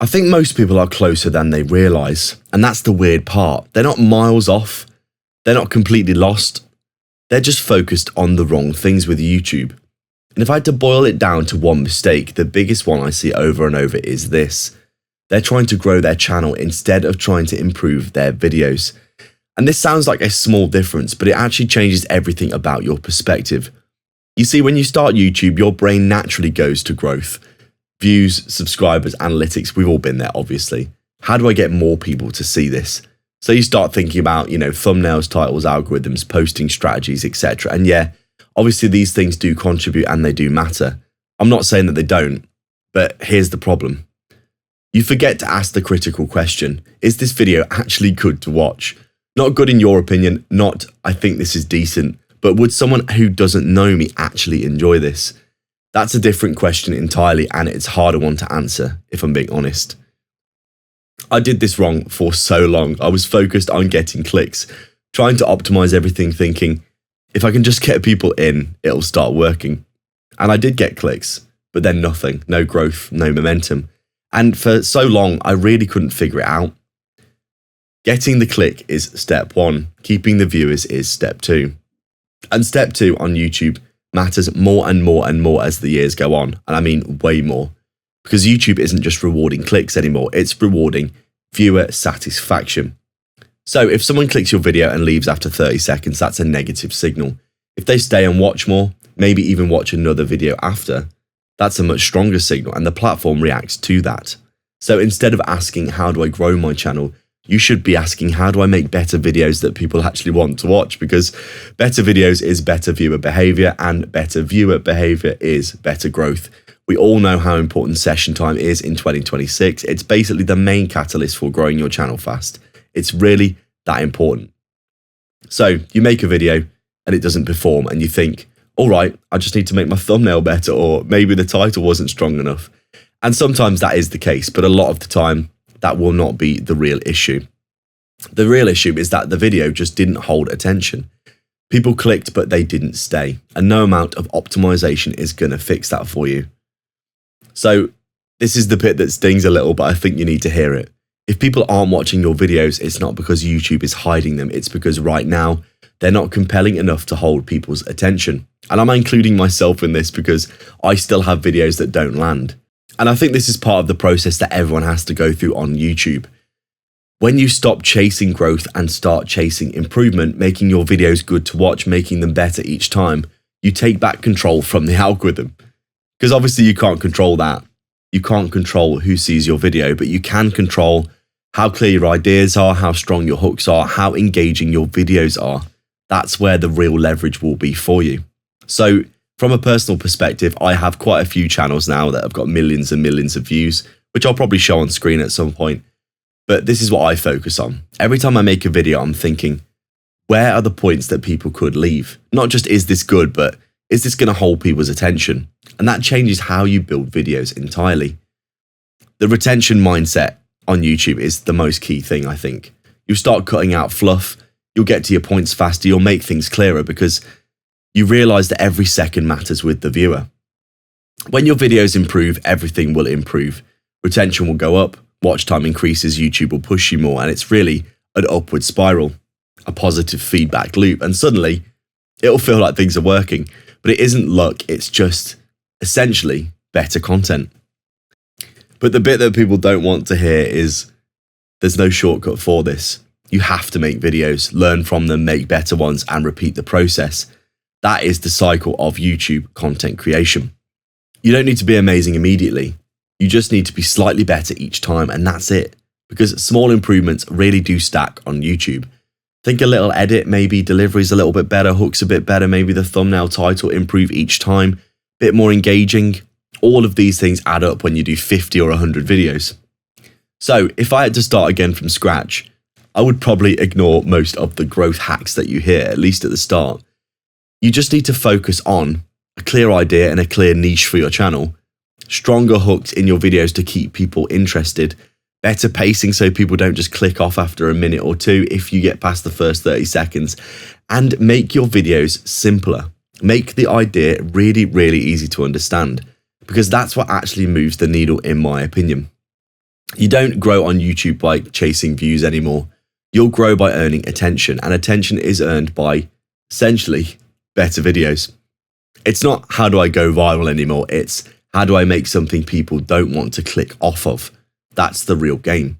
I think most people are closer than they realise, and that's the weird part. They're not miles off, they're not completely lost, they're just focused on the wrong things with YouTube. And if I had to boil it down to one mistake, the biggest one I see over and over is this. They're trying to grow their channel instead of trying to improve their videos. And this sounds like a small difference, but it actually changes everything about your perspective. You see, when you start YouTube, your brain naturally goes to growth. Views, subscribers, analytics, we've all been there, obviously. How do I get more people to see this? So you start thinking about, thumbnails, titles, algorithms, posting strategies, etc. And yeah, obviously these things do contribute and they do matter. I'm not saying that they don't, but here's the problem. You forget to ask the critical question, is this video actually good to watch? Not good in your opinion, not I think this is decent, but would someone who doesn't know me actually enjoy this? That's a different question entirely, and it's a harder one to answer, if I'm being honest. I did this wrong for so long. I was focused on getting clicks, trying to optimize everything, thinking, if I can just get people in, it'll start working. And I did get clicks, but then nothing, no growth, no momentum. And for so long, I really couldn't figure it out. Getting the click is step one. Keeping the viewers is step two. And step two on YouTube matters more and more and more as the years go on. And I mean way more. Because YouTube isn't just rewarding clicks anymore, it's rewarding viewer satisfaction. So if someone clicks your video and leaves after 30 seconds, that's a negative signal. If they stay and watch more, maybe even watch another video after, that's a much stronger signal, and the platform reacts to that. So instead of asking, how do I grow my channel? You should be asking, how do I make better videos that people actually want to watch? Because better videos is better viewer behavior, and better viewer behavior is better growth. We all know how important session time is in 2026. It's basically the main catalyst for growing your channel fast. It's really that important. So you make a video and it doesn't perform, and you think, all right, I just need to make my thumbnail better, or maybe the title wasn't strong enough. And sometimes that is the case, but a lot of the time that will not be the real issue. The real issue is that the video just didn't hold attention. People clicked, but they didn't stay, and no amount of optimization is going to fix that for you. So this is the bit that stings a little, but I think you need to hear it. If people aren't watching your videos, it's not because YouTube is hiding them. It's because right now they're not compelling enough to hold people's attention. And I'm including myself in this because I still have videos that don't land. And I think this is part of the process that everyone has to go through on YouTube. When you stop chasing growth and start chasing improvement, making your videos good to watch, making them better each time, you take back control from the algorithm. Because obviously you can't control that. You can't control who sees your video, but you can control how clear your ideas are, how strong your hooks are, how engaging your videos are. That's where the real leverage will be for you. So from a personal perspective, I have quite a few channels now that have got millions and millions of views, which I'll probably show on screen at some point. But this is what I focus on. Every time I make a video, I'm thinking, where are the points that people could leave? Not just, is this good, but is this going to hold people's attention? And that changes how you build videos entirely. The retention mindset on YouTube is the most key thing, I think. You'll start cutting out fluff. You'll get to your points faster. You'll make things clearer because you realize that every second matters with the viewer. When your videos improve, everything will improve. Retention will go up. Watch time increases. YouTube will push you more. And it's really an upward spiral, a positive feedback loop. And suddenly it'll feel like things are working. But it isn't luck, it's just essentially better content. But the bit that people don't want to hear is there's no shortcut for this. You have to make videos, learn from them, make better ones, and repeat the process. That is the cycle of YouTube content creation. You don't need to be amazing immediately. You just need to be slightly better each time, and that's it. Because small improvements really do stack on YouTube. Think a little edit, maybe delivery's a little bit better, hooks a bit better, maybe the thumbnail title improve each time, bit more engaging. All of these things add up when you do 50 or 100 videos. So if I had to start again from scratch, I would probably ignore most of the growth hacks that you hear, at least at the start. You just need to focus on a clear idea and a clear niche for your channel, stronger hooks in your videos to keep people interested, better pacing so people don't just click off after a minute or two if you get past the first 30 seconds, and make your videos simpler. Make the idea really, really easy to understand, because that's what actually moves the needle in my opinion. You don't grow on YouTube by chasing views anymore. You'll grow by earning attention, and attention is earned by essentially better videos. It's not how do I go viral anymore, it's how do I make something people don't want to click off of. That's the real game.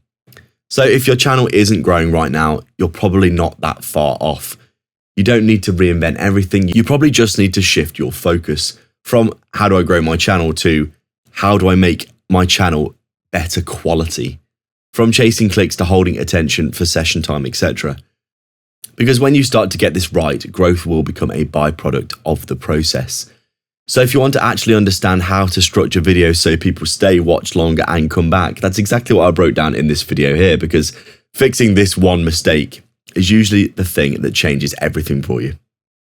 So if your channel isn't growing right now, you're probably not that far off. You don't need to reinvent everything. You probably just need to shift your focus from how do I grow my channel to how do I make my channel better quality, from chasing clicks to holding attention for session time, etc. Because when you start to get this right, growth will become a byproduct of the process. So if you want to actually understand how to structure videos so people stay, watch longer and come back, that's exactly what I broke down in this video here, because fixing this one mistake is usually the thing that changes everything for you.